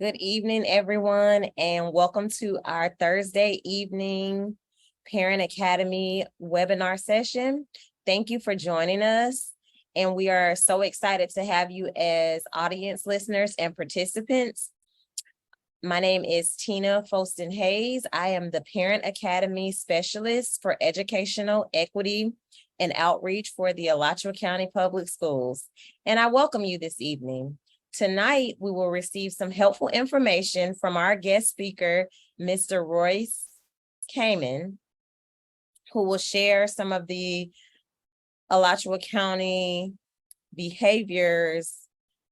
Good evening, everyone, and welcome to our Thursday evening Parent Academy webinar session. Thank you for joining us, and we are so excited to have you as audience listeners and participants. My name is Tina Folston Hayes. I am the Parent Academy Specialist for Educational Equity and Outreach for the Alachua County Public Schools, and I welcome you this evening. Tonight, we will receive some helpful information from our guest speaker, Mr. Royce Kamen, who will share some of the Alachua County behaviors,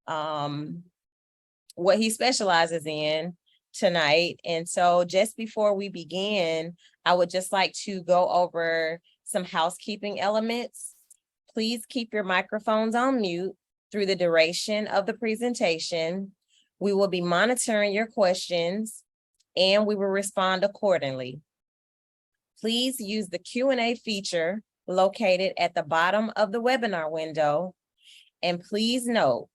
what he specializes in tonight. And so just before we begin, I would just like to go over some housekeeping elements. Please keep your microphones on mute through the duration of the presentation. We will be monitoring your questions and we will respond accordingly. Please use the Q&A feature located at the bottom of the webinar window. And please note,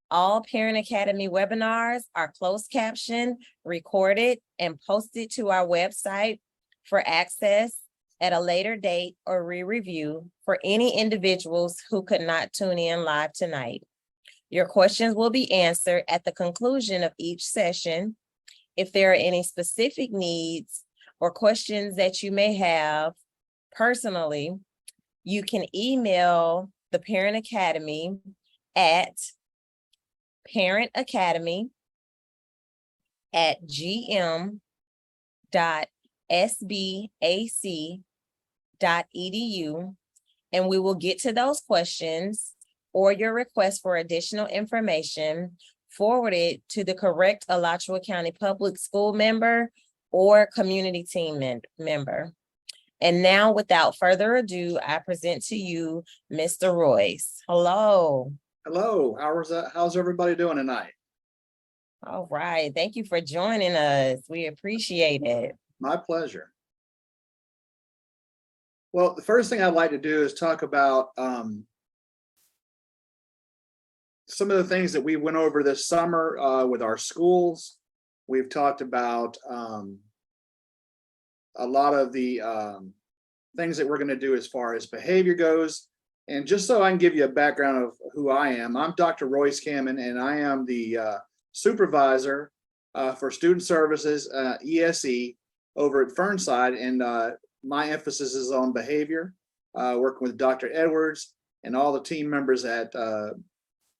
all Parent Academy webinars are closed captioned, recorded, and posted to our website for access at a later date or re-review for any individuals who could not tune in live tonight. Your questions will be answered at the conclusion of each session. If there are any specific needs or questions that you may have personally, you can email the Parent Academy at parentacademy@gm.sbac.edu, and we will get to those questions or your request for additional information forwarded to the correct Alachua County Public School member or community team member. And now, without further ado, I present to you Mr. Royce. Hello. Hello, how's everybody doing tonight? All right, thank you for joining us. We appreciate it. My pleasure. Well, the first thing I'd like to do is talk about some of the things that we went over this summer with our schools. We've talked about a lot of the things that we're going to do as far as behavior goes. And just so I can give you a background of who I am, I'm Dr. Royce Kamen, and I am the supervisor for student services, ESE, over at Fernside. And my emphasis is on behavior, working with Dr. Edwards and all the team members at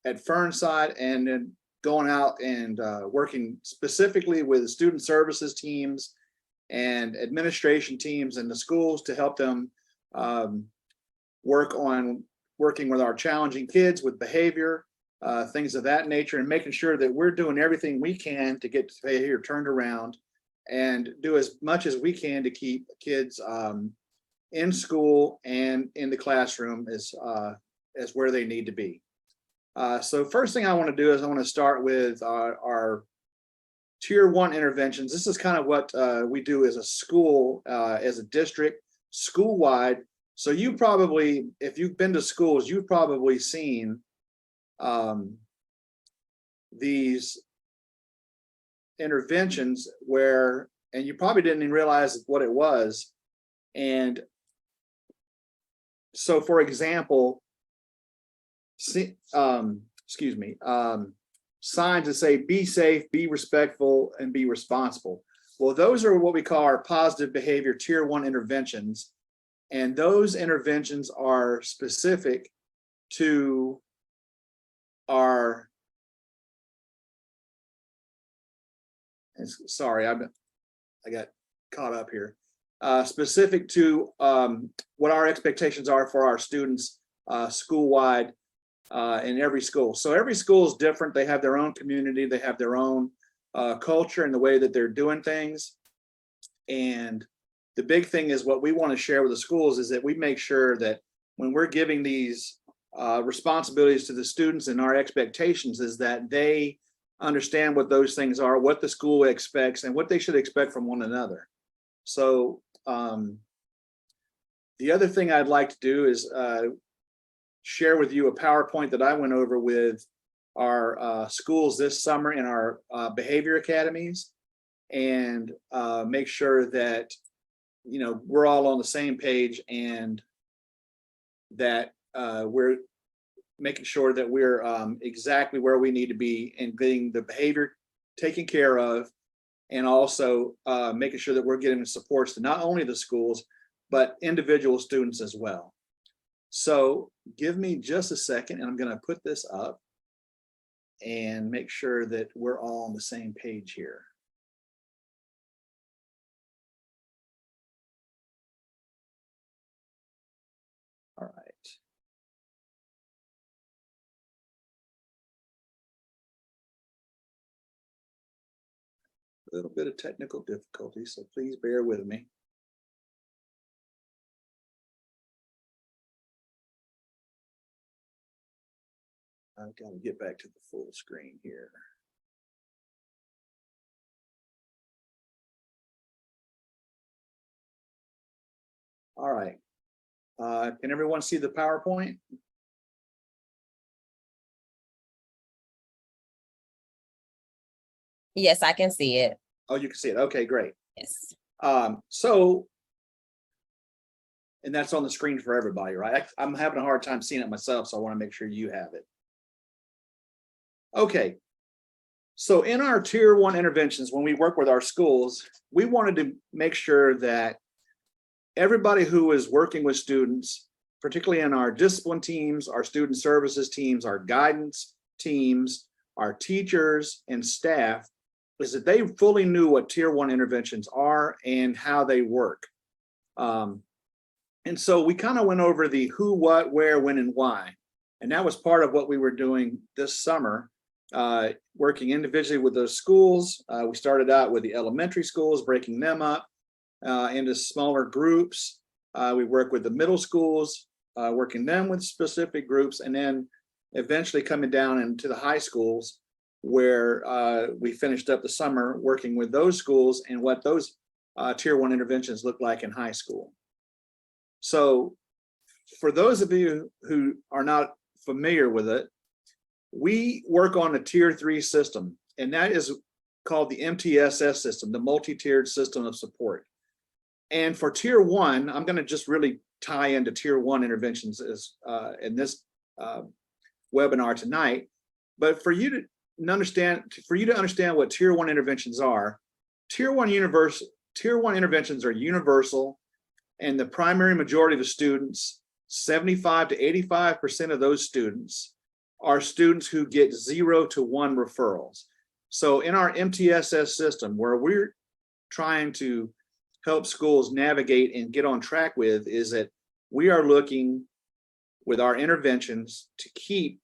Fernside, and then going out and working specifically with student services teams and administration teams in the schools to help them working with our challenging kids with behavior, things of that nature, and making sure that we're doing everything we can to get behavior turned around and do as much as we can to keep kids in school and in the classroom as where they need to be. So first thing I want to do is I want to start with our Tier 1 interventions. This is kind of what we do as a school, as a district, school-wide. So you probably, if you've been to schools, you've probably seen these interventions where, and you probably didn't even realize what it was. And so, for example, signs that say, be safe, be respectful, and be responsible. Well, those are what we call our positive behavior Tier 1 interventions. And those interventions are specific to our, sorry, I got caught up here, specific to what our expectations are for our students school-wide in every school. So every school is different. They have their own community. They have their own culture and the way that they're doing things. And the big thing is what we want to share with the schools is that we make sure that when we're giving these responsibilities to the students and our expectations is that they understand what those things are, what the school expects, and what they should expect from one another. So the other thing I'd like to do is share with you a PowerPoint that I went over with our schools this summer in our behavior academies, and make sure that we're all on the same page, and that we're making sure that we're exactly where we need to be and getting the behavior taken care of, and also making sure that we're getting the supports to not only the schools, but individual students as well. So give me just a second, and I'm going to put this up and make sure that we're all on the same page here. All right. A little bit of technical difficulty, so please bear with me. I've got to get back to the full screen here. All right. Can everyone see the PowerPoint? Yes, I can see it. Oh, you can see it. Okay, great. Yes. And that's on the screen for everybody, right? I'm having a hard time seeing it myself, so I want to make sure you have it. Okay. So in our tier 1 interventions, when we work with our schools, we wanted to make sure that everybody who is working with students, particularly in our discipline teams, our student services teams, our guidance teams, our teachers and staff, is that they fully knew what tier 1 interventions are and how they work. And so we kind of went over the who, what, where, when, and why. And that was part of what we were doing this summer, working individually with those schools. We started out with the elementary schools, breaking them up into smaller groups. We work with the middle schools, working them with specific groups, and then eventually coming down into the high schools, where we finished up the summer working with those schools and what those tier 1 interventions look like in high school. So for those of you who are not familiar with it, we work on a tier 3 system, and that is called the MTSS system, the multi-tiered system of support. And for tier 1, I'm going to just really tie into tier 1 interventions as in this webinar tonight. But for you to understand what tier 1 interventions are, tier 1 interventions are universal, and the primary majority of the students, 75 to 85% of those students, are students who get 0 to 1 referrals. So in our MTSS system, where we're trying to help schools navigate and get on track with, is that we are looking with our interventions to keep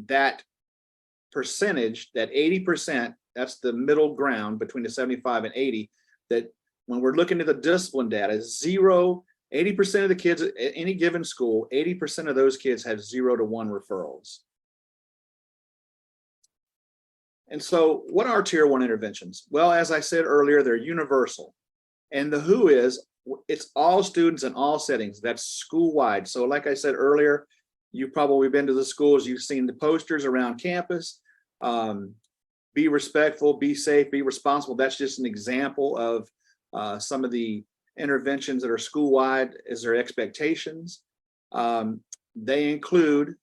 that percentage, that 80%, that's the middle ground between the 75 and 80, that when we're looking at the discipline data, 80% of the kids at any given school, 80% of those kids have 0 to 1 referrals. And so what are tier 1 interventions? Well, as I said earlier, they're universal. And the who is, it's all students in all settings. That's school-wide. So like I said earlier, you've probably been to the schools, you've seen the posters around campus. Be respectful, be safe, be responsible. That's just an example of some of the interventions that are school-wide as their expectations. They include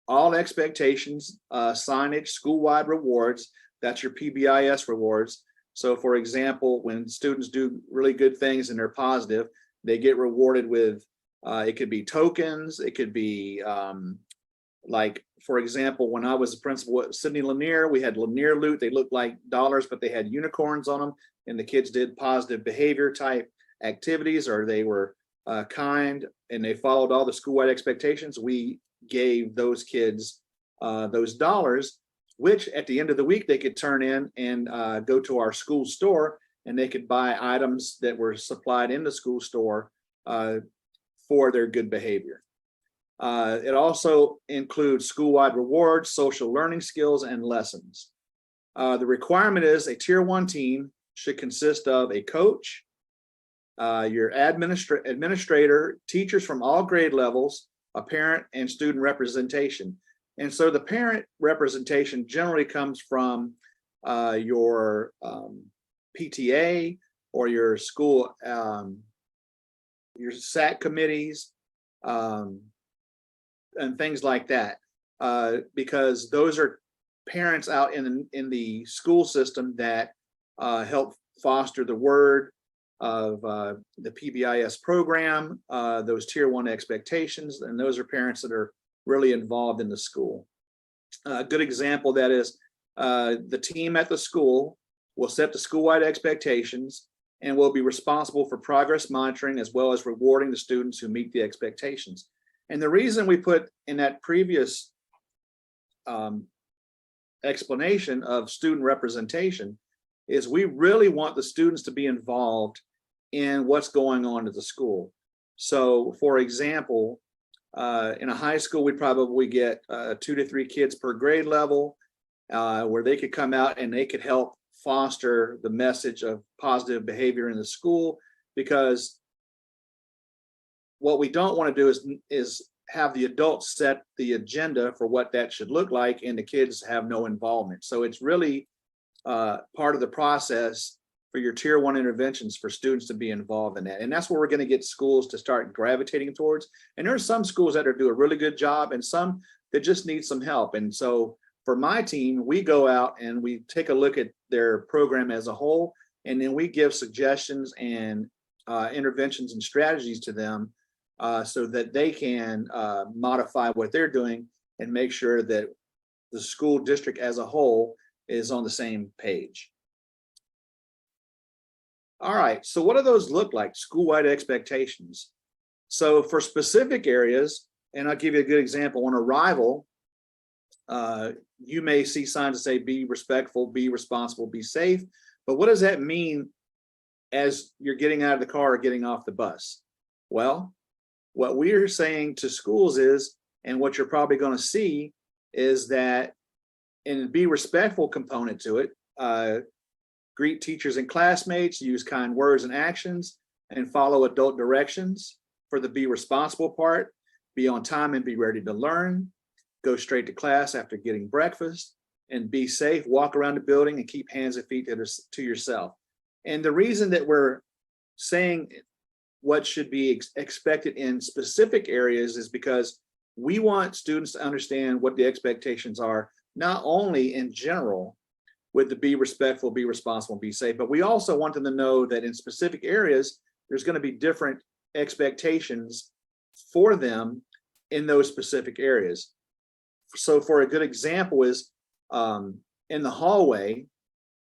all expectations, signage, school-wide rewards. That's your PBIS rewards. So for example, when students do really good things and they're positive, they get rewarded with, it could be tokens, it could be like, for example, when I was the principal at Sidney Lanier, we had Lanier Loot. They looked like dollars, but they had unicorns on them, and the kids did positive behavior type activities, or they were kind and they followed all the school-wide expectations. We gave those kids those dollars, which at the end of the week they could turn in and go to our school store, and they could buy items that were supplied in the school store for their good behavior. It also includes school-wide rewards, social learning skills, and lessons. The requirement is a tier 1 team should consist of a coach, your administrator, teachers from all grade levels, a parent, and student representation. And so the parent representation generally comes from your PTA or your school, your SAC committees, and things like that, because those are parents out in the school system that help foster the word of the PBIS program, those tier 1 expectations, and those are parents that are really involved in the school. A good example that is the team at the school will set the school-wide expectations and will be responsible for progress monitoring as well as rewarding the students who meet the expectations. And the reason we put in that previous explanation of student representation is we really want the students to be involved in what's going on at the school. So for example, in a high school, we'd probably get 2 to 3 kids per grade level, where they could come out and they could help foster the message of positive behavior in the school, because what we don't want to do is have the adults set the agenda for what that should look like and the kids have no involvement. So it's really part of the process for your tier 1 interventions for students to be involved in that. And that's where we're going to get schools to start gravitating towards. And there are some schools that do a really good job and some that just need some help. And so for my team, we go out and we take a look at their program as a whole, and then we give suggestions and interventions and strategies to them so that they can modify what they're doing and make sure that the school district as a whole is on the same page. All right, so what do those look like, school-wide expectations? So for specific areas, and I'll give you a good example, on arrival, you may see signs that say be respectful, be responsible, be safe, but what does that mean as you're getting out of the car or getting off the bus? Well, what we're saying to schools is, and what you're probably going to see is that in the be respectful component to it, greet teachers and classmates, use kind words and actions, and follow adult directions. For the be responsible part, be on time and be ready to learn, go straight to class after getting breakfast, and be safe, walk around the building and keep hands and feet to yourself. And the reason that we're saying what should be expected in specific areas is because we want students to understand what the expectations are, not only in general, with the be respectful, be responsible, be safe, but we also want them to know that in specific areas, there's going to be different expectations for them in those specific areas. So for a good example is in the hallway,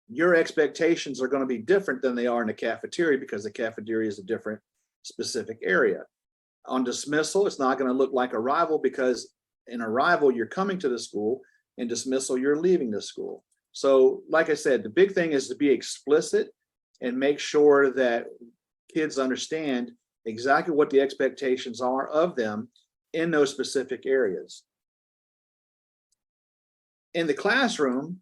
your expectations are going to be different than they are in the cafeteria because the cafeteria is a different specific area. On dismissal, it's not going to look like arrival because in arrival, you're coming to the school. In dismissal, you're leaving the school. So like I said, the big thing is to be explicit and make sure that kids understand exactly what the expectations are of them in those specific areas. In the classroom,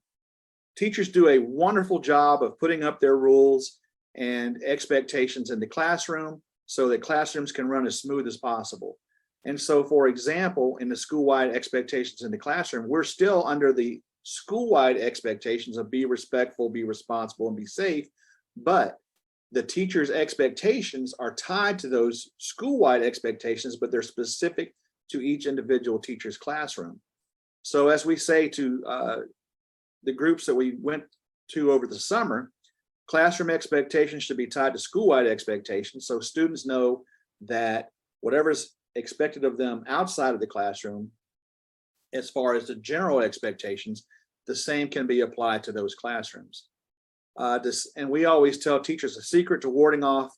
teachers do a wonderful job of putting up their rules and expectations in the classroom so that classrooms can run as smooth as possible. And so, for example, in the school-wide expectations in the classroom, we're still under the school-wide expectations of be respectful, be responsible, and be safe, but the teacher's expectations are tied to those school-wide expectations, but they're specific to each individual teacher's classroom. So as we say to the groups that we went to over the summer, classroom expectations should be tied to school-wide expectations, so students know that whatever's expected of them outside of the classroom, as far as the general expectations, the same can be applied to those classrooms. And we always tell teachers the secret to warding off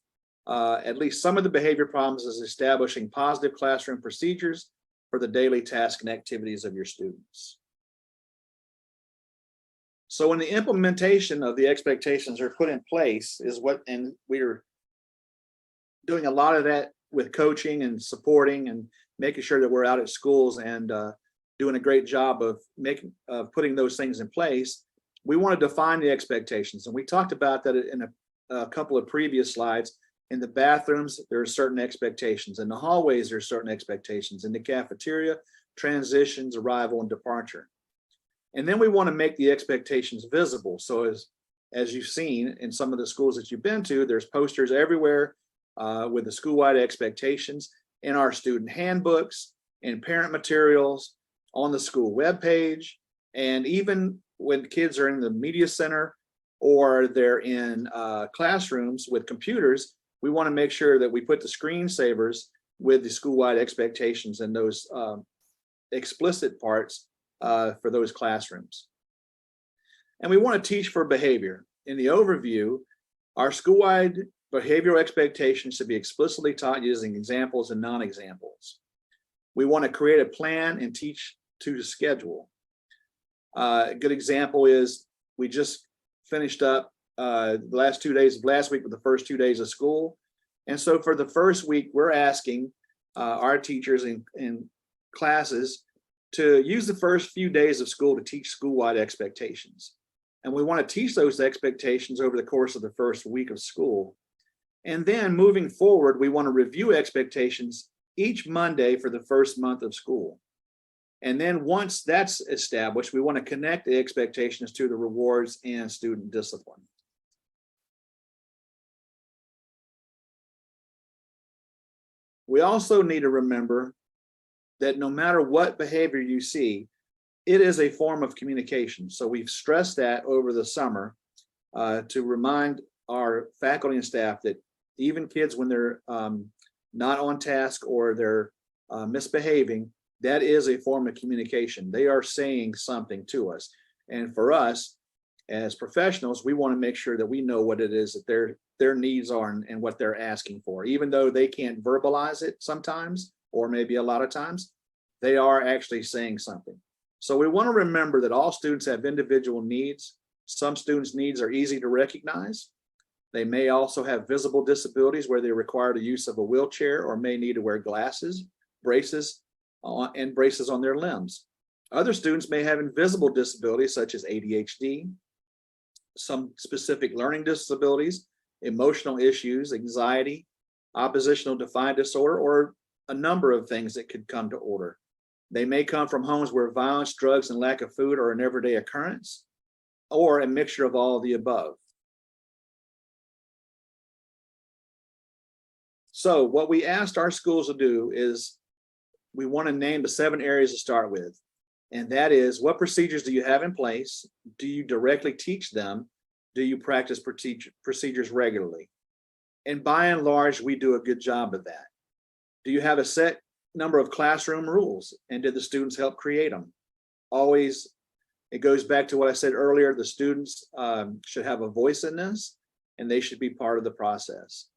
at least some of the behavior problems is establishing positive classroom procedures for the daily tasks and activities of your students. So when the implementation of the expectations are put in place and we're doing a lot of that with coaching and supporting and making sure that we're out at schools and doing a great job of putting those things in place. We want to define the expectations, and we talked about that in a couple of previous slides. In the bathrooms, there are certain expectations. In the hallways, there are certain expectations. In the cafeteria, transitions, arrival, and departure. And then we want to make the expectations visible. So as you've seen in some of the schools that you've been to, there's posters everywhere with the school-wide expectations in our student handbooks, in parent materials, on the school webpage, and even when kids are in the media center or they're in classrooms with computers, we want to make sure that we put the screensavers with the school-wide expectations and those explicit parts for those classrooms. And we want to teach for behavior. In the overview, our school-wide behavioral expectations should be explicitly taught using examples and non-examples. We want to create a plan and teach to the schedule. A good example is we just finished up the last 2 days of last week with the first 2 days of school. And so for the first week, we're asking our teachers in classes to use the first few days of school to teach school-wide expectations. And we want to teach those expectations over the course of the first week of school. And then moving forward, we want to review expectations each Monday for the first month of school. And then once that's established, we want to connect the expectations to the rewards and student discipline. We also need to remember that no matter what behavior you see, it is a form of communication. So we've stressed that over the summer to remind our faculty and staff that even kids, when they're not on task or they're misbehaving, that is a form of communication. They are saying something to us. And for us, as professionals, we want to make sure that we know what it is that their needs are and what they're asking for. Even though they can't verbalize it sometimes, or maybe a lot of times, they are actually saying something. So we want to remember that all students have individual needs. Some students' needs are easy to recognize. They may also have visible disabilities where they require the use of a wheelchair or may need to wear glasses, braces, and braces on their limbs. Other students may have invisible disabilities such as ADHD, some specific learning disabilities, emotional issues, anxiety, oppositional defiant disorder, or a number of things that could come to order. They may come from homes where violence, drugs, and lack of food are an everyday occurrence, or a mixture of all of the above. So what we asked our schools to do is we want to name the 7 areas to start with. And that is, what procedures do you have in place? Do you directly teach them? Do you practice procedures regularly? And by and large, we do a good job of that. Do you have a set number of classroom rules? And did the students help create them? Always, it goes back to what I said earlier, the students should have a voice in this, and they should be part of the process.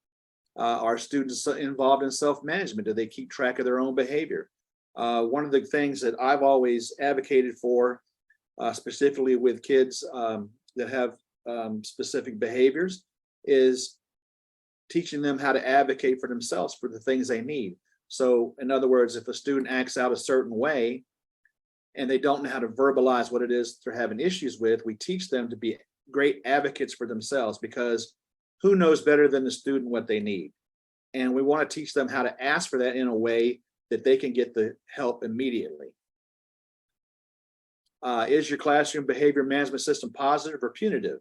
Are students involved in self-management? Do they keep track of their own behavior? One of the things that I've always advocated for, specifically with kids that have specific behaviors, is teaching them how to advocate for themselves for the things they need. So in other words, if a student acts out a certain way and they don't know how to verbalize what it is they're having issues with, we teach them to be great advocates for themselves, because who knows better than the student what they need? And we want to teach them how to ask for that in a way that they can get the help immediately. Is your classroom behavior management system positive or punitive?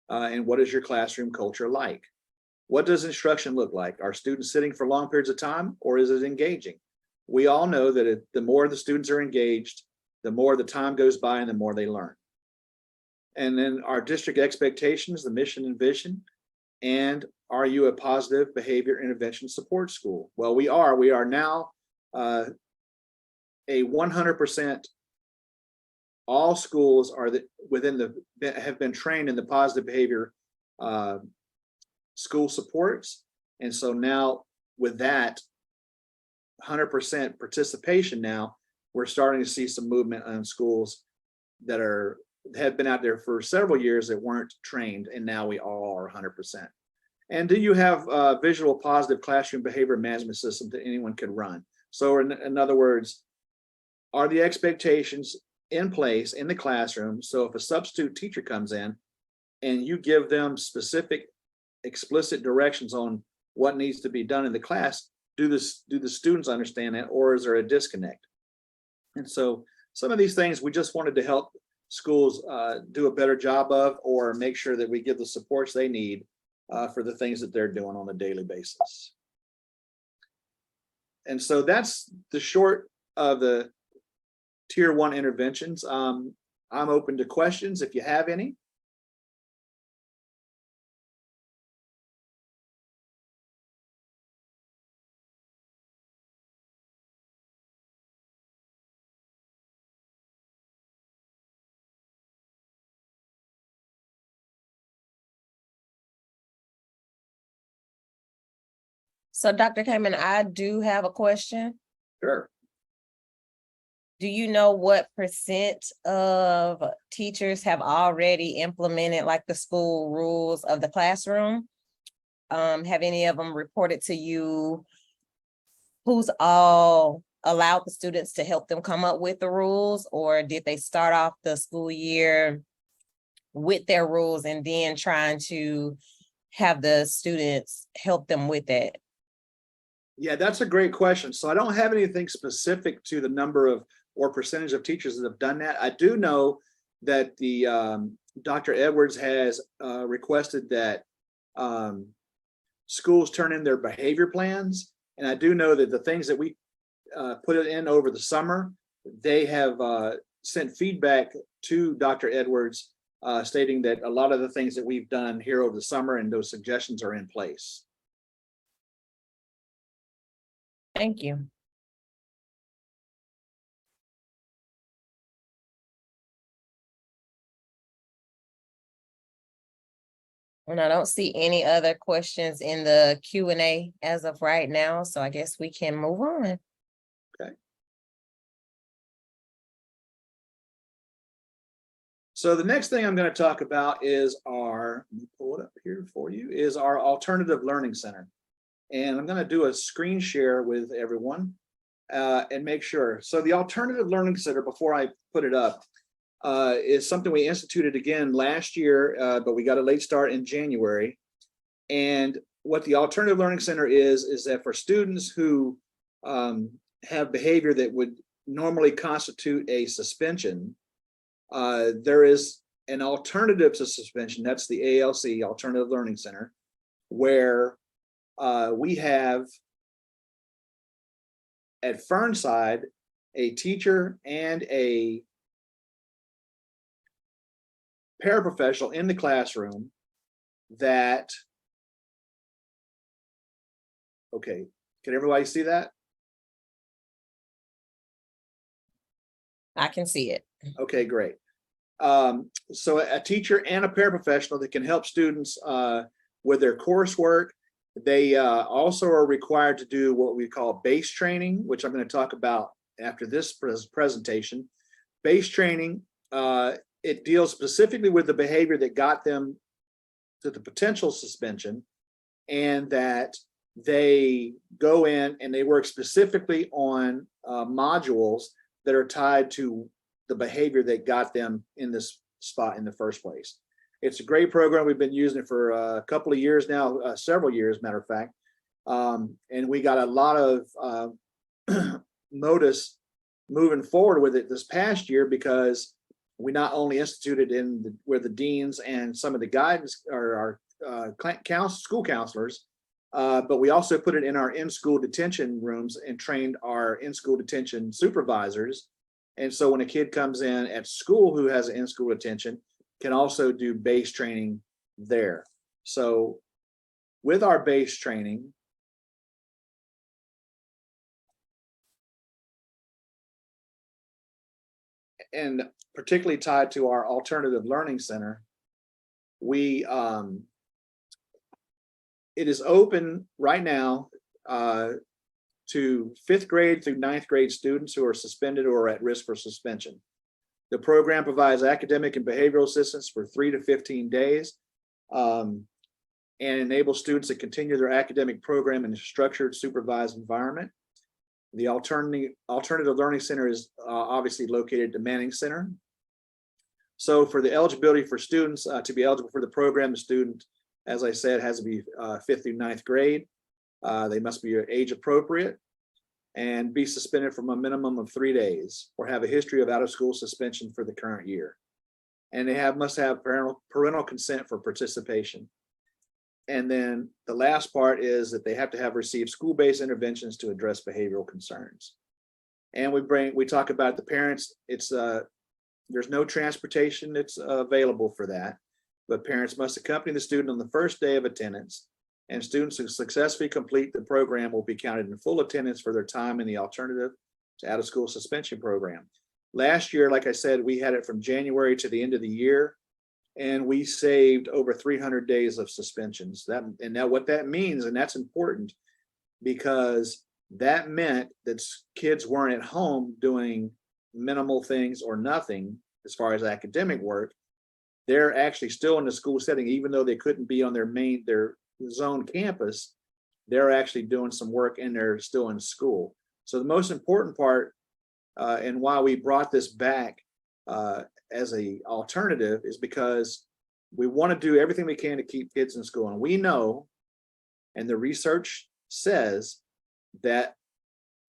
And what is your classroom culture like? What does instruction look like? Are students sitting for long periods of time, or is it engaging? We all know that the more the students are engaged, the more the time goes by and the more they learn. And then our district expectations, the mission and vision, and are you a positive behavior intervention support school? Well, we are. We are now a 100%. All schools are have been trained in the positive behavior school supports. And so now with that 100% participation, now we're starting to see some movement on schools that have been out there for several years that weren't trained, and now we all are 100%. And do you have a visual positive classroom behavior management system that anyone could run? So in other words, are the expectations in place in the classroom? So if a substitute teacher comes in and you give them specific explicit directions on what needs to be done in the class, do the students understand that, or is there a disconnect? And so some of these things we just wanted to help schools do a better job of, or make sure that we give the supports they need for the things that they're doing on a daily basis. And so that's the short of the Tier 1 interventions. I'm open to questions if you have any. So Dr. Kamen, I do have a question. Sure. Do you know what percent of teachers have already implemented like the school rules of the classroom? Have any of them reported to you who's all allowed the students to help them come up with the rules, or did they start off the school year with their rules and then trying to have the students help them with that? Yeah, that's a great question. So I don't have anything specific to the number of or percentage of teachers that have done that. I do know that the Dr. Edwards has requested that schools turn in their behavior plans. And I do know that the things that we put it in over the summer, they have sent feedback to Dr. Edwards stating that a lot of the things that we've done here over the summer and those suggestions are in place. Thank you. And I don't see any other questions in the Q&A as of right now, so I guess we can move on. Okay. So the next thing I'm going to talk about is our, let me pull it up here for you, is our Alternative Learning Center. And I'm going to do a screen share with everyone and make sure. So the Alternative Learning Center, before I put it up, is something we instituted again last year, but we got a late start in January. And what the Alternative Learning Center is that for students who have behavior that would normally constitute a suspension, there is an alternative to suspension. That's the ALC, Alternative Learning Center, where we have at Fernside a teacher and a paraprofessional in the classroom that, okay, can everybody see that? I can see it. Okay, great. So a teacher and a paraprofessional that can help students with their coursework. They also are required to do what we call base training, which I'm going to talk about after this presentation. Base training, it deals specifically with the behavior that got them to the potential suspension, and that they go in and they work specifically on modules that are tied to the behavior that got them in this spot in the first place. It's a great program. We've been using it for a couple of years now, several years, matter of fact. And we got a lot of notice moving forward with it this past year, because we not only instituted where the deans and some of the guidance or our school counselors, but we also put it in our in-school detention rooms and trained our in-school detention supervisors. And so when a kid comes in at school who has an in-school detention, can also do base training there. So with our base training, and particularly tied to our Alternative Learning Center, we it is open right now to 5th grade through 9th grade students who are suspended or at risk for suspension. The program provides academic and behavioral assistance for 3 to 15 days and enables students to continue their academic program in a structured, supervised environment. The Alternative Learning Center is obviously located at the Manning Center. So for the eligibility for students to be eligible for the program, the student, as I said, has to be 5th through 9th grade. They must be age appropriate. and be suspended from a minimum of 3 days or have a history of out-of-school suspension for the current year. And they must have parental consent for participation. And then the last part is that they have to have received school-based interventions to address behavioral concerns. And we talk about the parents. It's there's no transportation that's available for that, but parents must accompany the student on the first day of attendance, and students who successfully complete the program will be counted in full attendance for their time in the alternative to out-of-school suspension program. Last year, like I said, we had it from January to the end of the year, and we saved over 300 days of suspensions. Now what that means, and that's important, because that meant that kids weren't at home doing minimal things or nothing as far as academic work. They're actually still in the school setting, even though they couldn't be on their zone campus. They're actually doing some work and they're still in school. So the most important part, and why we brought this back as a alternative, is because we want to do everything we can to keep kids in school. And we know, and the research says, that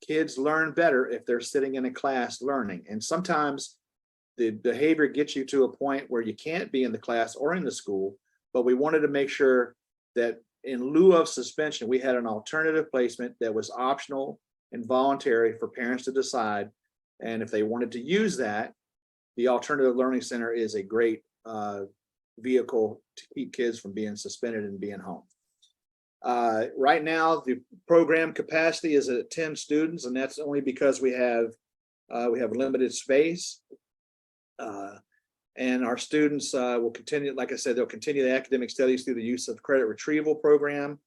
kids learn better if they're sitting in a class learning. And sometimes the behavior gets you to a point where you can't be in the class or in the school, but we wanted to make sure that in lieu of suspension, we had an alternative placement that was optional and voluntary for parents to decide. And if they wanted to use that, the Alternative Learning Center is a great vehicle to keep kids from being suspended and being home. Right now, the program capacity is at 10 students, and that's only because we have limited space. And our students will continue, like I said, they'll continue the academic studies through the use of credit retrieval program.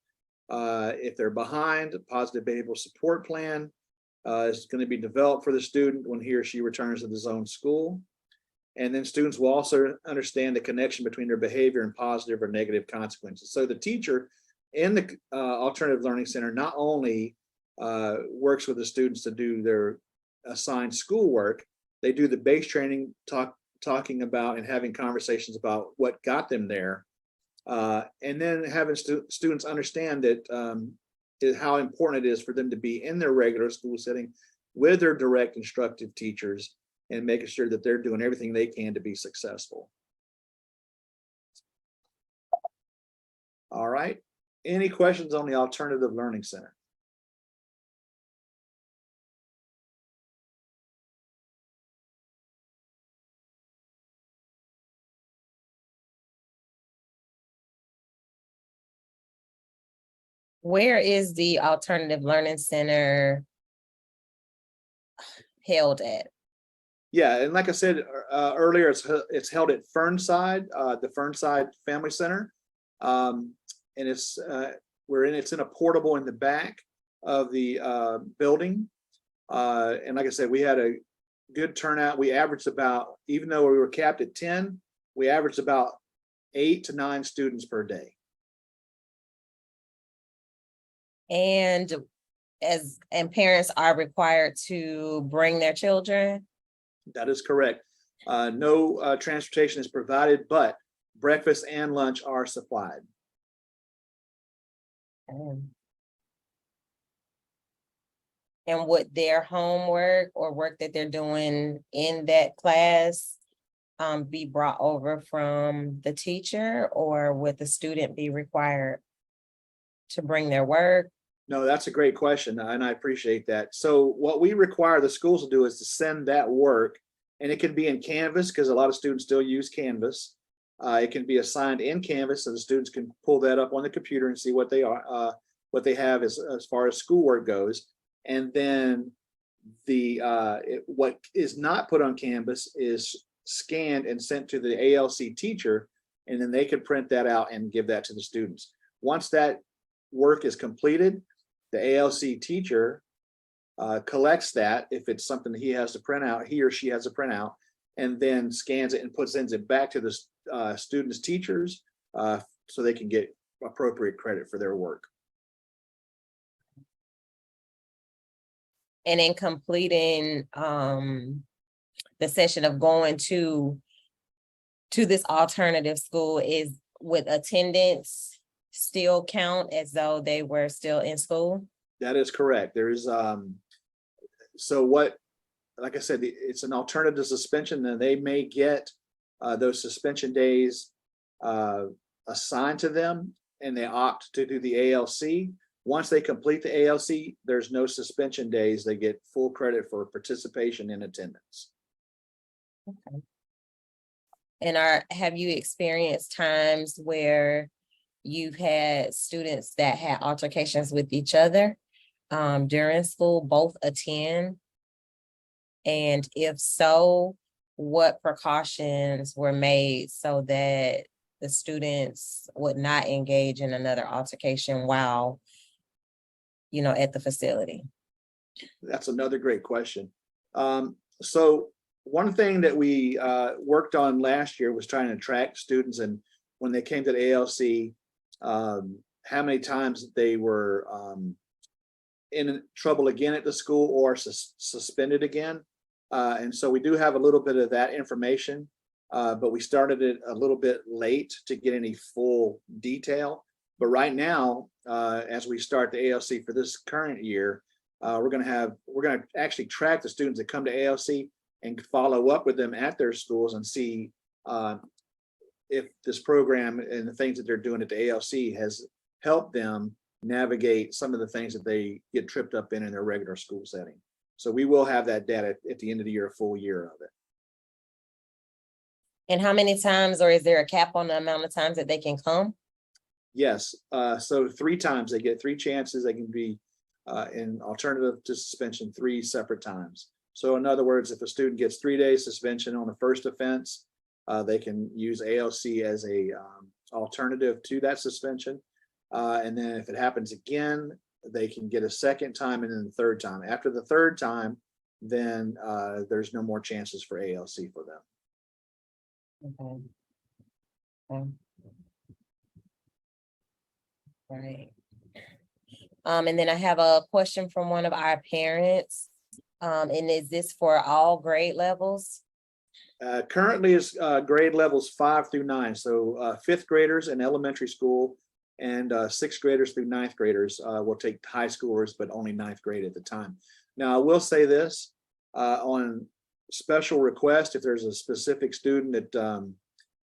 If they're behind, a positive behavioral support plan is going to be developed for the student when he or she returns to the zone school. And then students will also understand the connection between their behavior and positive or negative consequences. So the teacher in the Alternative Learning Center not only works with the students to do their assigned schoolwork, they do the base training, talking about and having conversations about what got them there, and then having students understand that how important it is for them to be in their regular school setting with their direct instructive teachers and making sure that they're doing everything they can to be successful. All right. Any questions on the Alternative Learning Center? Where is the Alternative Learning Center held at? Yeah, and like I said earlier, it's held at Fernside, the Fernside Family Center, and it's in a portable in the back of the building. And like I said, we had a good turnout. We averaged about, even though we were capped at 10, we averaged about 8 to 9 students per day. And parents are required to bring their children? That is correct. No transportation is provided, but breakfast and lunch are supplied. And would their homework or work that they're doing in that class be brought over from the teacher, or would the student be required to bring their work? No, that's a great question, and I appreciate that. So what we require the schools to do is to send that work, and it can be in Canvas because a lot of students still use Canvas. It can be assigned in Canvas, so the students can pull that up on the computer and see what they have as far as schoolwork goes. And then what is not put on Canvas is scanned and sent to the ALC teacher, and then they can print that out and give that to the students. Once that work is completed, the ALC teacher collects that if it's something that he has to print out, he or she has to print out, and then scans it and sends it back to the students' teachers so they can get appropriate credit for their work. And in completing the session of going to this alternative school, would attendance still count as though they were still in school? That is correct. There's so what, like I said, it's an alternative suspension, and they may get those suspension days assigned to them, and they opt to do the ALC. Once they complete the ALC, there's no suspension days. They get full credit for participation in attendance. Okay. And have you experienced times where you've had students that had altercations with each other during school, both attend? And if so, what precautions were made so that the students would not engage in another altercation while, at the facility? That's another great question. So one thing that we worked on last year was trying to track students, and when they came to the ALC, how many times they were in trouble again at the school or suspended again. And so we do have a little bit of that information, but we started it a little bit late to get any full detail. But right now, as we start the ALC for this current year, we're going to actually track the students that come to ALC and follow up with them at their schools and see if this program and the things that they're doing at the ALC has helped them navigate some of the things that they get tripped up in their regular school setting. So we will have that data at the end of the year, a full year of it. And how many times, or is there a cap on the amount of times that they can come? Yes, so 3 times. They get 3 chances. They can be in alternative to suspension 3 separate times. So in other words, if a student gets 3 days suspension on the first offense, they can use ALC as a alternative to that suspension. And then if it happens again, they can get a second time and then the third time. After the third time, then there's no more chances for ALC for them. Okay. Okay. Right. And then I have a question from one of our parents. And is this for all grade levels? Currently is grade levels 5 through 9. So 5th graders in elementary school and 6th graders through 9th graders will take high schoolers, but only 9th grade at the time. Now, I will say this, on special request, if there's a specific student that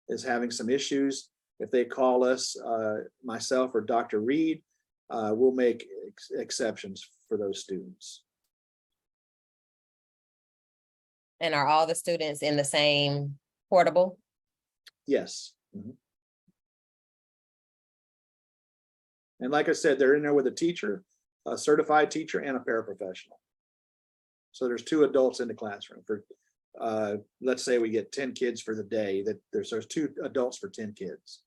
is having some issues, if they call us, myself or Dr. Reed, we'll make exceptions for those students. And are all the students in the same portable? Yes. Mm-hmm. And like I said, they're in there with a teacher, a certified teacher, and a paraprofessional. So there's 2 adults in the classroom. For let's say we get 10 kids for the day, that there's 2 adults for 10 kids.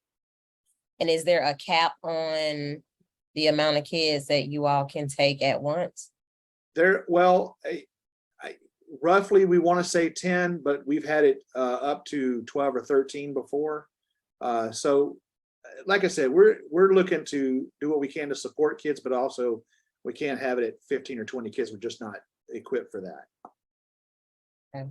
And is there a cap on the amount of kids that you all can take at once? Well, roughly we want to say 10, but we've had it up to 12 or 13 before. So like I said, we're looking to do what we can to support kids, but also we can't have it at 15 or 20 kids. We're just not equipped for that. Okay.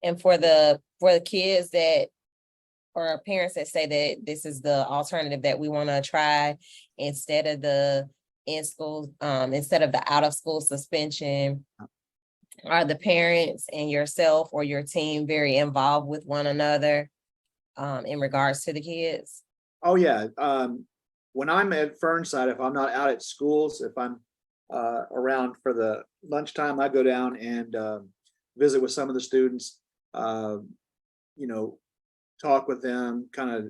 And for the kids that, or parents that say that this is the alternative that we want to try instead of the in-school, instead of the out-of-school suspension, are the parents and yourself or your team very involved with one another in regards to the kids? Oh yeah. When I'm at Fernside, if I'm not out at schools, if I'm around for the lunchtime, I go down and visit with some of the students, talk with them, kind of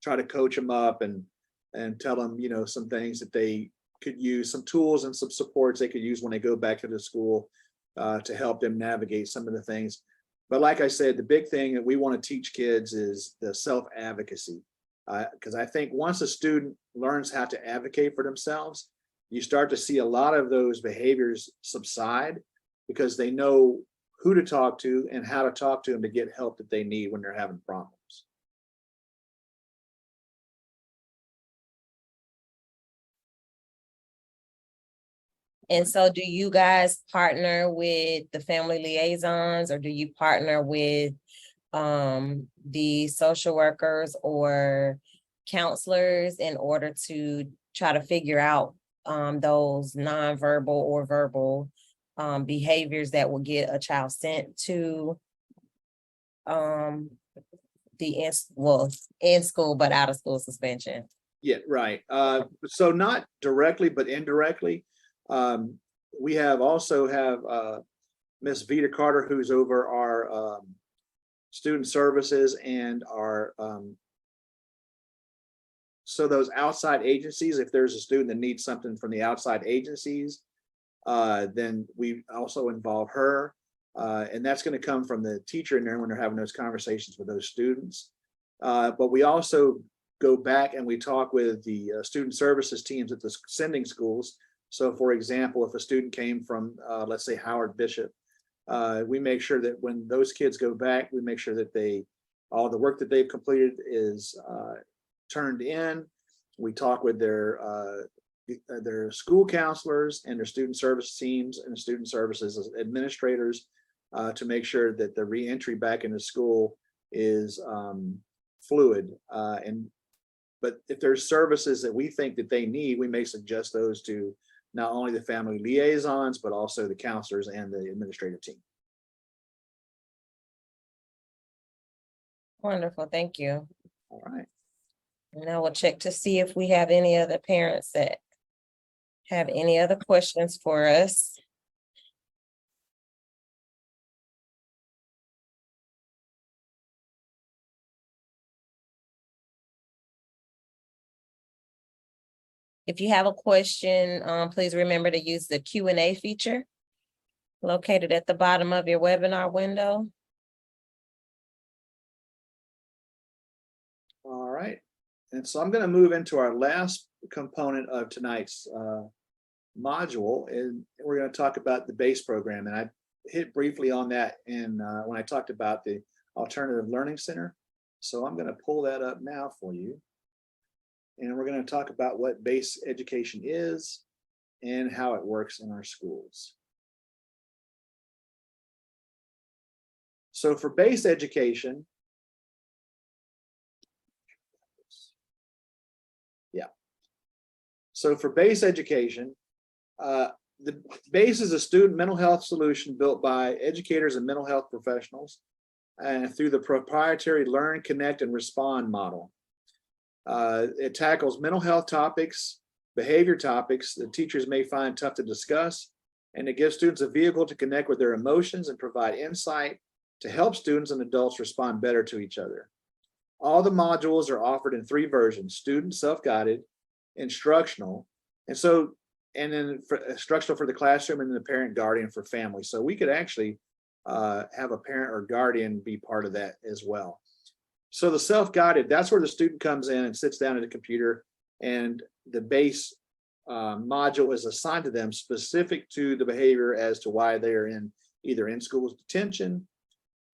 try to coach them up and tell them, some things that they could use, some tools and some supports they could use when they go back to the school to help them navigate some of the things. But like I said, the big thing that we want to teach kids is the self-advocacy. Because I think once a student learns how to advocate for themselves, you start to see a lot of those behaviors subside because they know who to talk to and how to talk to them to get help that they need when they're having problems. And so do you guys partner with the family liaisons, or do you partner with the social workers or counselors in order to try to figure out those nonverbal or verbal behaviors that will get a child sent to in school but out of school suspension. Yeah, right. So not directly, but indirectly. We also have Miss Vita Carter, who's over our student services and our so those outside agencies. If there's a student that needs something from the outside agencies, then we also involve her, and that's going to come from the teacher in there when they're having those conversations with those students. But we also go back and we talk with the student services teams at the sending schools. So for example, if a student came from, let's say, Howard Bishop, we make sure that when those kids go back, we make sure that all the work that they've completed is turned in. We talk with their school counselors and their student service teams and student services administrators to make sure that the reentry back into school is fluid. But if there's services that we think that they need, we may suggest those to not only the family liaisons, but also the counselors and the administrative team. Wonderful, thank you. All right. And I will check to see if we have any other parents that have any other questions for us. If you have a question, please remember to use the Q&A feature located at the bottom of your webinar window. All right. And so I'm going to move into our last component of tonight's module, and we're going to talk about the BASE program. And I hit briefly on that when I talked about the Alternative Learning Center. So I'm going to pull that up now for you. And we're going to talk about what BASE education is and how it works in our schools. So for BASE education, so for BASE education, the BASE is a student mental health solution built by educators and mental health professionals and through the proprietary Learn, Connect, and Respond model. It tackles mental health topics, behavior topics that teachers may find tough to discuss, and it gives students a vehicle to connect with their emotions and provide insight to help students and adults respond better to each other. All the modules are offered in 3 versions: student, self-guided, instructional, and then instructional for the classroom, and then the parent guardian for family. So we could actually have a parent or guardian be part of that as well. So the self-guided, that's where the student comes in and sits down at a computer, and the BASE module is assigned to them specific to the behavior as to why they are either in school detention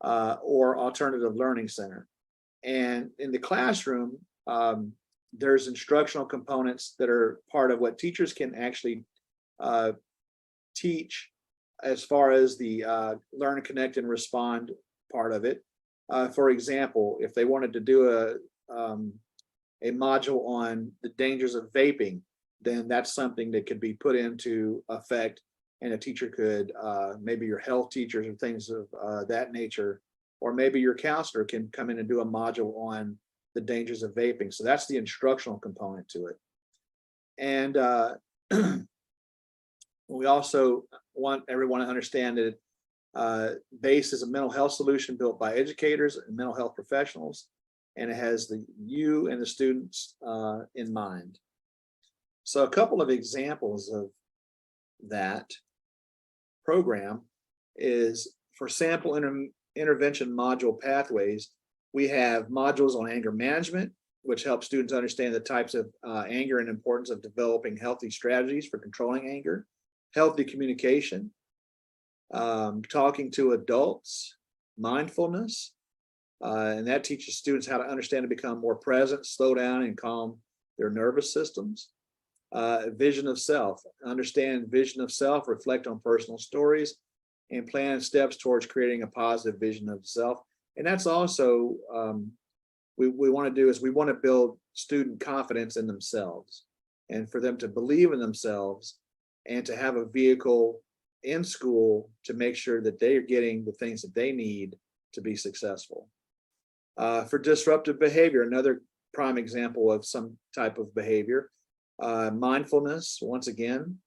or alternative learning center. And in the classroom, there's instructional components that are part of what teachers can actually teach as far as the Learn, Connect, and Respond part of it. For example, if they wanted to do a module on the dangers of vaping, then that's something that could be put into effect, and a teacher could, maybe your health teachers or things of that nature, or maybe your counselor can come in and do a module on the dangers of vaping. So that's the instructional component to it. And we also want everyone to understand that BASE is a mental health solution built by educators and mental health professionals, and it has you and the students in mind. So a couple of examples of that program is for sample intervention module pathways. We have modules on anger management, which helps students understand the types of anger and importance of developing healthy strategies for controlling anger, healthy communication, talking to adults, mindfulness, and that teaches students how to understand and become more present, slow down, and calm their nervous systems. Vision of self, understand vision of self, reflect on personal stories, and plan steps towards creating a positive vision of self. And that's also we want to do is we want to build student confidence in themselves, and for them to believe in themselves and to have a vehicle in school to make sure that they are getting the things that they need to be successful. For disruptive behavior, another prime example of some type of behavior, mindfulness, once again,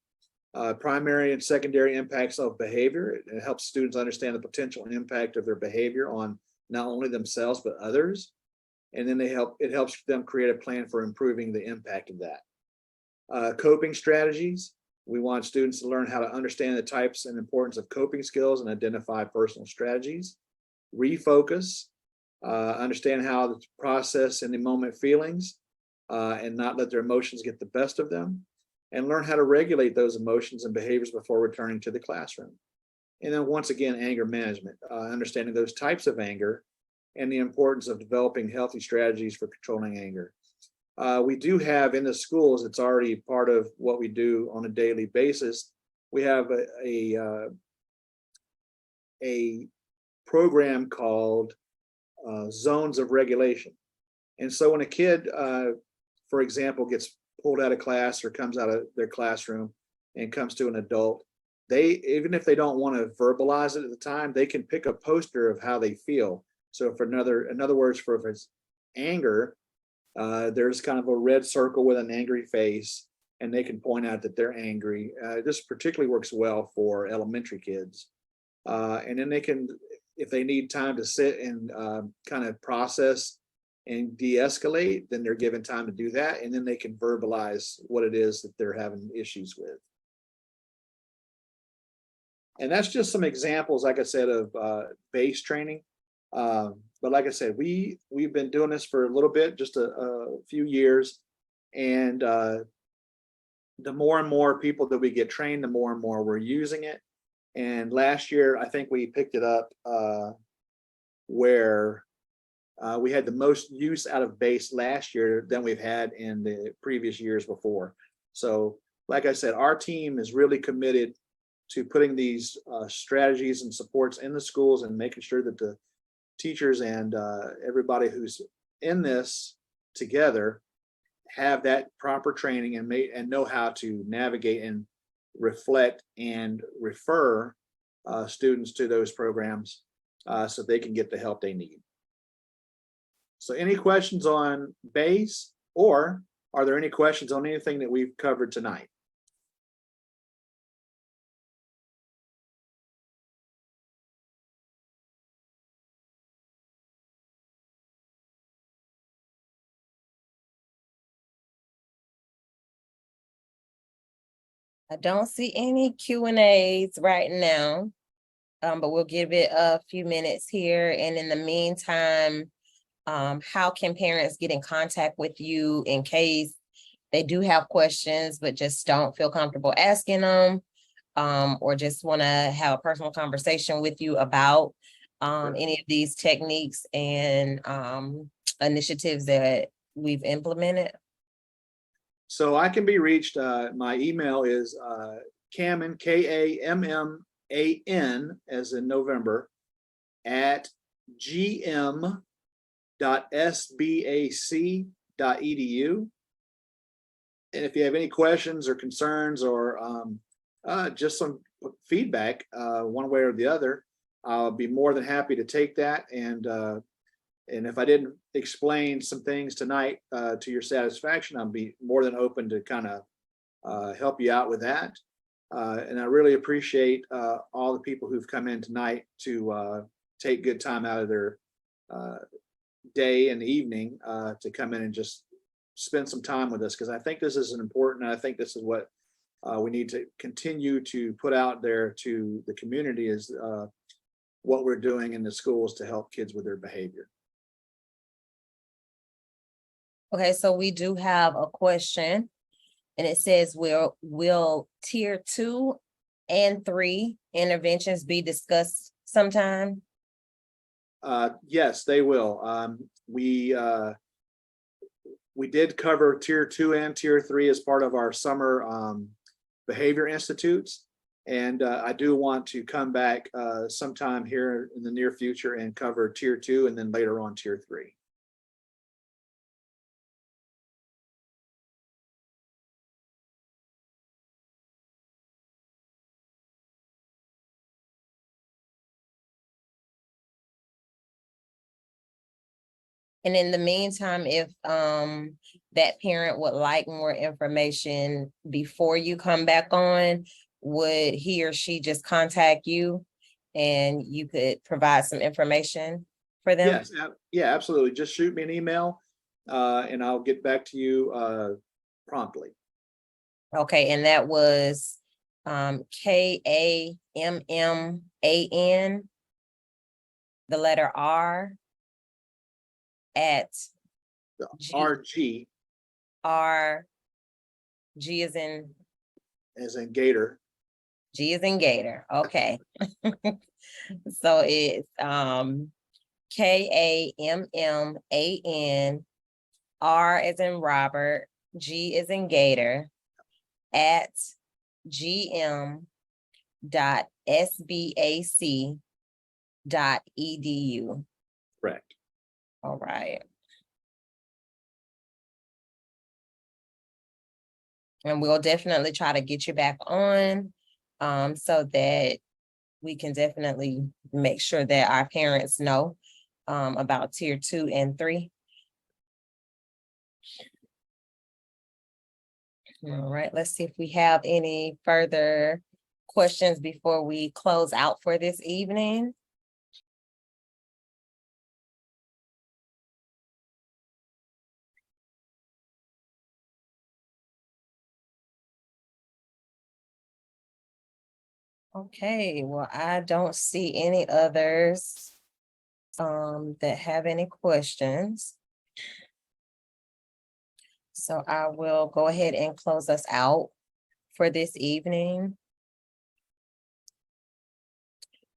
primary and secondary impacts of behavior. It helps students understand the potential impact of their behavior on not only themselves, but others. And then it helps them create a plan for improving the impact of that. Coping strategies. We want students to learn how to understand the types and importance of coping skills and identify personal strategies. Refocus, understand how to process in the moment feelings and not let their emotions get the best of them, and learn how to regulate those emotions and behaviors before returning to the classroom. And then once again, anger management, understanding those types of anger and the importance of developing healthy strategies for controlling anger. We do have in the schools, it's already part of what we do on a daily basis. We have a program called zones of regulation. And so when a kid, for example, gets pulled out of class or comes out of their classroom and comes to an adult, even if they don't want to verbalize it at the time, they can pick a poster of how they feel. So for in other words, if it's anger, there's kind of a red circle with an angry face, and they can point out that they're angry. This particularly works well for elementary kids. And then they can, if they need time to sit and kind of process and de-escalate, then they're given time to do that. And then they can verbalize what it is that they're having issues with. And that's just some examples, like I said, of base training. But like I said, we've been doing this for a little bit, just a few years. And the more and more people that we get trained, the more and more we're using it. And last year, I think we picked it up where we had the most use out of base last year than we've had in the previous years before. So like I said, our team is really committed to putting these strategies and supports in the schools and making sure that the teachers and everybody who's in this together have that proper training and know how to navigate and reflect and refer students to those programs so they can get the help they need. So any questions on base, or are there any questions on anything that we've covered tonight? I don't see any Q&As right now, but we'll give it a few minutes here. And in the meantime, how can parents get in contact with you in case they do have questions, but just don't feel comfortable asking them, or just want to have a personal conversation with you about any of these techniques and initiatives that we've implemented? So I can be reached. My email is Kamman, Kamman, as in November, at gm.sbac.edu. And if you have any questions or concerns or just some feedback, one way or the other, I'll be more than happy to take that. And if I didn't explain some things tonight to your satisfaction, I'll be more than open to kind of help you out with that. And I really appreciate all the people who've come in tonight to take good time out of their day and evening to come in and just spend some time with us, because I think this is important. I think this is what we need to continue to put out there to the community, is what we're doing in the schools to help kids with their behavior. Okay, so we do have a question, and it says, will tier 2 and 3 interventions be discussed sometime? Yes, they will. We did cover tier 2 and tier 3 as part of our summer behavior institutes. And I do want to come back sometime here in the near future and cover tier 2 and then later on tier 3. And in the meantime, if that parent would like more information before you come back on, would he or she just contact you and you could provide some information for them? Yes, yeah, absolutely. Just shoot me an email and I'll get back to you promptly. Okay, and that was KAMMAN, the letter R at RG R, G is in Gator. G is in Gator. Okay. So it's KAMMAN, R is in Robert, G is in Gator, at gm.sbac.edu. Correct. All right. And we'll definitely try to get you back on so that we can definitely make sure that our parents know about tier 2 and 3. All right, let's see if we have any further questions before we close out for this evening. Okay, well, I don't see any others that have any questions. So I will go ahead and close us out for this evening.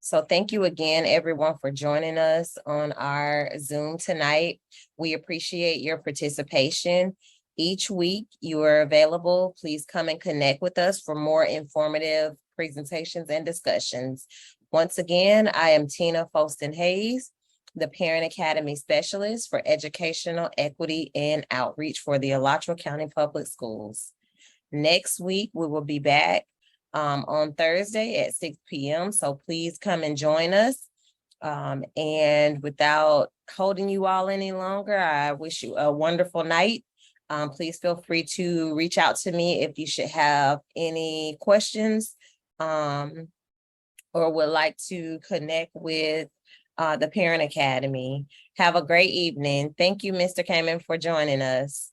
So thank you again, everyone, for joining us on our Zoom tonight. We appreciate your participation. Each week you are available. Please come and connect with us for more informative presentations and discussions. Once again, I am Tina Folston Hayes, the Parent Academy Specialist for Educational Equity and Outreach for the Alachua County Public Schools. Next week, we will be back on Thursday at 6 p.m. So please come and join us. And without holding you all any longer, I wish you a wonderful night. Please feel free to reach out to me if you should have any questions or would like to connect with the Parent Academy. Have a great evening. Thank you, Mr. Kamen, for joining us.